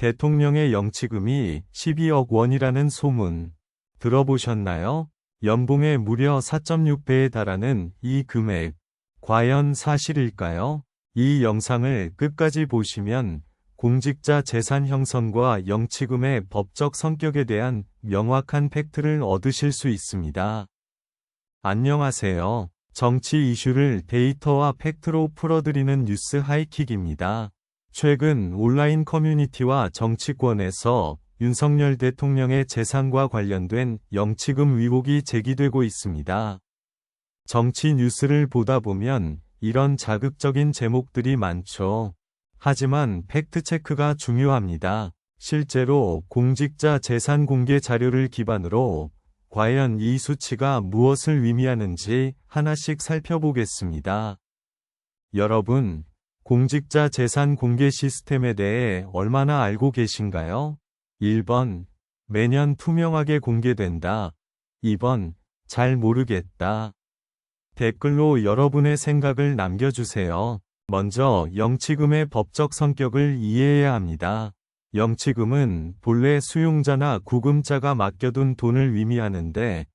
대통령의 영치금이 12억 원이라는 소문 들어보셨나요? 연봉의 무려 4.6배에 달하는 이 금액, 과연 사실일까요? 이 영상을 끝까지 보시면 공직자 재산 형성과 영치금의 법적 성격에 대한 명확한 팩트를 얻으실 수 있습니다. 안녕하세요. 정치 이슈를 데이터와 팩트로 풀어드리는 뉴스 하이킥입니다. 최근 온라인 커뮤니티와 정치권에서 윤석열 대통령의 재산과 관련된 영치금 의혹이 제기되고 있습니다. 정치 뉴스를 보다 보면 이런 자극적인 제목들이 많죠. 하지만 팩트체크가 중요합니다. 실제로 공직자 재산 공개 자료를 기반으로 과연 이 수치가 무엇을 의미하는지 하나씩 살펴보겠습니다. 여러분, 공직자 재산 공개 시스템에 대해 얼마나 알고 계신가요? 1번, 매년 투명하게 공개된다. 2번, 잘 모르겠다. 댓글로 여러분의 생각을 남겨주세요. 먼저 영치금의 법적 성격을 이해해야 합니다. 영치금은 본래 수용자나 구금자가 맡겨둔 돈을 의미하는데,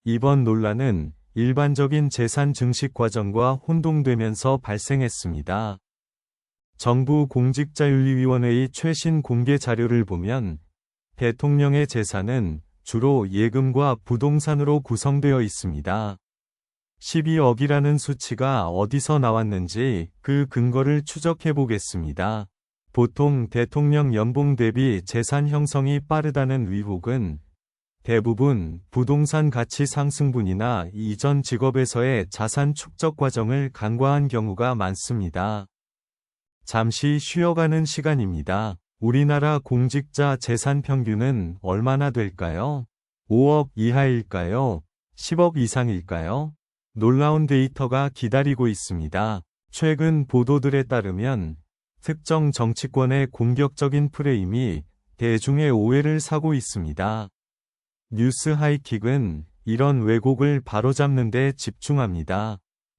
이번 논란은 일반적인 재산 증식 과정과 혼동되면서 발생했습니다. 정부 공직자윤리위원회의 최신 공개 자료를 보면 대통령의 재산은 주로 예금과 부동산으로 구성되어 있습니다. 12억이라는 수치가 어디서 나왔는지 그 근거를 추적해 보겠습니다. 보통 대통령 연봉 대비 재산 형성이 빠르다는 의혹은 대부분 부동산 가치 상승분이나 이전 직업에서의 자산 축적 과정을 간과한 경우가 많습니다. 잠시 쉬어가는 시간입니다. 우리나라 공직자 재산 평균은 얼마나 될까요? 5억 이하일까요? 10억 이상일까요? 놀라운 데이터가 기다리고 있습니다. 최근 보도들에 따르면 특정 정치권의 공격적인 프레임이 대중의 오해를 사고 있습니다. 뉴스 하이킥은 이런 왜곡을 바로잡는 데 집중합니다.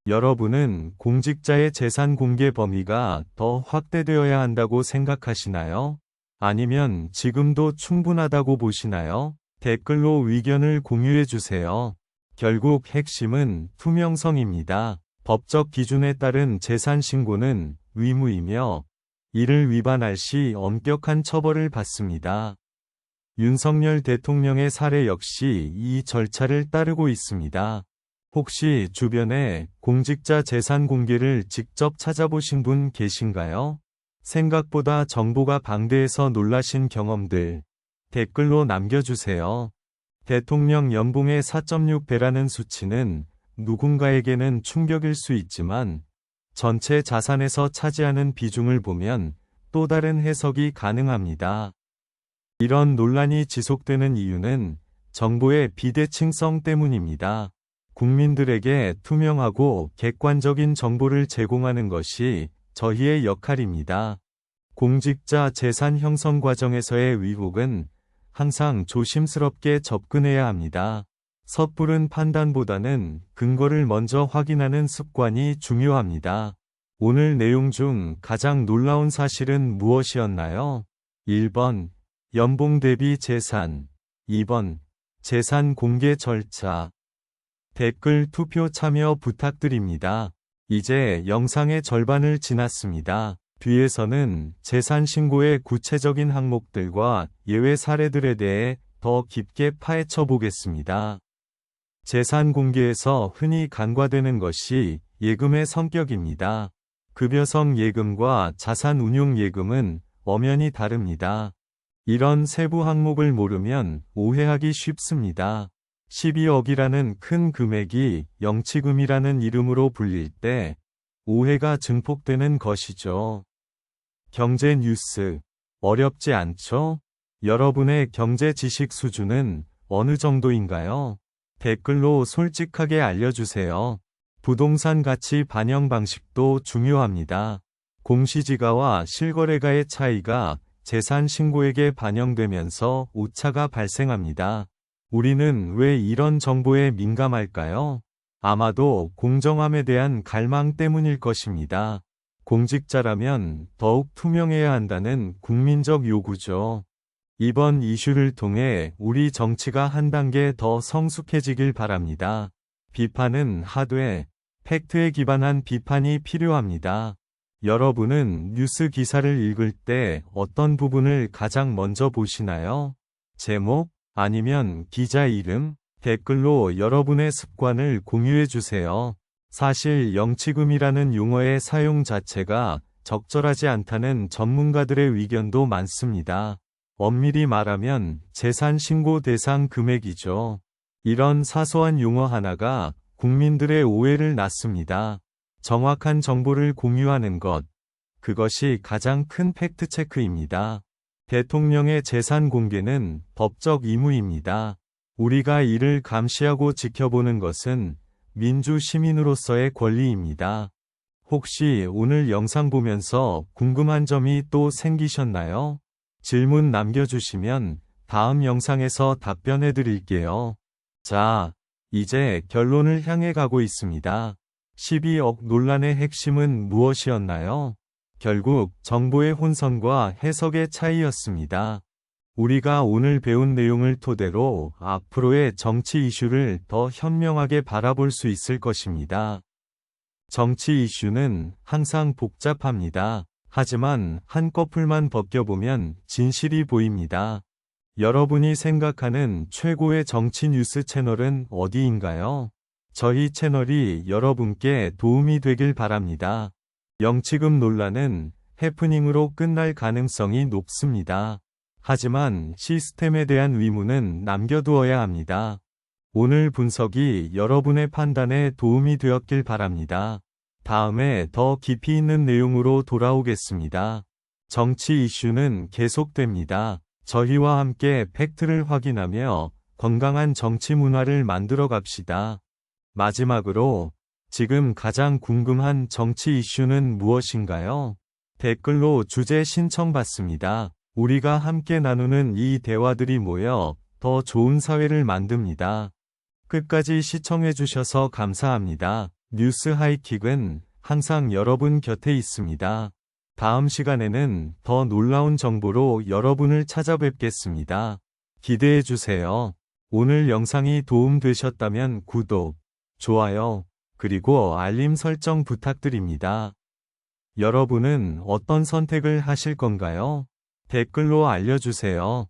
여러분은 공직자의 재산 공개 범위가 더 확대되어야 한다고 생각하시나요? 아니면 지금도 충분하다고 보시나요? 댓글로 의견을 공유해 주세요. 결국 핵심은 투명성입니다. 법적 기준에 따른 재산 신고는 의무이며 이를 위반할 시 엄격한 처벌을 받습니다. 윤석열 대통령의 사례 역시 이 절차를 따르고 있습니다. 혹시 주변에 공직자 재산 공개를 직접 찾아보신 분 계신가요? 생각보다 정보가 방대해서 놀라신 경험들 댓글로 남겨주세요. 대통령 연봉의 4.6배라는 수치는 누군가에게는 충격일 수 있지만 전체 자산에서 차지하는 비중을 보면 또 다른 해석이 가능합니다. 이런 논란이 지속되는 이유는 정보의 비대칭성 때문입니다. 국민들에게 투명하고 객관적인 정보를 제공하는 것이 저희의 역할입니다. 공직자 재산 형성 과정에서의 의혹은 항상 조심스럽게 접근해야 합니다. 섣부른 판단보다는 근거를 먼저 확인하는 습관이 중요합니다. 오늘 내용 중 가장 놀라운 사실은 무엇이었나요? 1번, 연봉 대비 재산. 2번, 재산 공개 절차. 댓글 투표 참여 부탁드립니다. 이제 영상의 절반을 지났습니다. 뒤에서는 재산 신고의 구체적인 항목들과 예외 사례들에 대해 더 깊게 파헤쳐 보겠습니다. 재산 공개에서 흔히 간과되는 것이 예금의 성격입니다. 급여성 예금과 자산 운용 예금은 엄연히 다릅니다. 이런 세부 항목을 모르면 오해하기 쉽습니다. 12억이라는 큰 금액이 영치금이라는 이름으로 불릴 때 오해가 증폭되는 것이죠. 경제 뉴스, 어렵지 않죠? 여러분의 경제 지식 수준은 어느 정도인가요? 댓글로 솔직하게 알려주세요. 부동산 가치 반영 방식도 중요합니다. 공시지가와 실거래가의 차이가 재산 신고액에 반영되면서 오차가 발생합니다. 우리는 왜 이런 정보에 민감할까요? 아마도 공정함에 대한 갈망 때문일 것입니다. 공직자라면 더욱 투명해야 한다는 국민적 요구죠. 이번 이슈를 통해 우리 정치가 한 단계 더 성숙해지길 바랍니다. 비판은 하되 팩트에 기반한 비판이 필요합니다. 여러분은 뉴스 기사를 읽을 때 어떤 부분을 가장 먼저 보시나요? 제목, 아니면 기자 이름? 댓글로 여러분의 습관을 공유해 주세요. 사실 영치금이라는 용어의 사용 자체가 적절하지 않다는 전문가들의 의견도 많습니다. 엄밀히 말하면 재산 신고 대상 금액이죠. 이런 사소한 용어 하나가 국민들의 오해를 낳습니다. 정확한 정보를 공유하는 것, 그것이 가장 큰 팩트체크입니다. 대통령의 재산 공개는 법적 의무입니다. 우리가 이를 감시하고 지켜보는 것은 민주 시민으로서의 권리입니다. 혹시 오늘 영상 보면서 궁금한 점이 또 생기셨나요? 질문 남겨주시면 다음 영상에서 답변해 드릴게요. 자, 이제 결론을 향해 가고 있습니다. 12억 논란의 핵심은 무엇이었나요? 결국 정보의 혼선과 해석의 차이였습니다. 우리가 오늘 배운 내용을 토대로 앞으로의 정치 이슈를 더 현명하게 바라볼 수 있을 것입니다. 정치 이슈는 항상 복잡합니다. 하지만 한꺼풀만 벗겨보면 진실이 보입니다. 여러분이 생각하는 최고의 정치 뉴스 채널은 어디인가요? 저희 채널이 여러분께 도움이 되길 바랍니다. 영치금 논란은 해프닝으로 끝날 가능성이 높습니다. 하지만 시스템에 대한 의무는 남겨두어야 합니다. 오늘 분석이 여러분의 판단에 도움이 되었길 바랍니다. 다음에 더 깊이 있는 내용으로 돌아오겠습니다. 정치 이슈는 계속됩니다. 저희와 함께 팩트를 확인하며 건강한 정치 문화를 만들어 갑시다. 마지막으로 지금 가장 궁금한 정치 이슈는 무엇인가요? 댓글로 주제 신청받습니다. 우리가 함께 나누는 이 대화들이 모여 더 좋은 사회를 만듭니다. 끝까지 시청해주셔서 감사합니다. 뉴스 하이킥은 항상 여러분 곁에 있습니다. 다음 시간에는 더 놀라운 정보로 여러분을 찾아뵙겠습니다. 기대해주세요. 오늘 영상이 도움되셨다면 구독, 좋아요, 그리고 알림 설정 부탁드립니다. 여러분은 어떤 선택을 하실 건가요? 댓글로 알려주세요.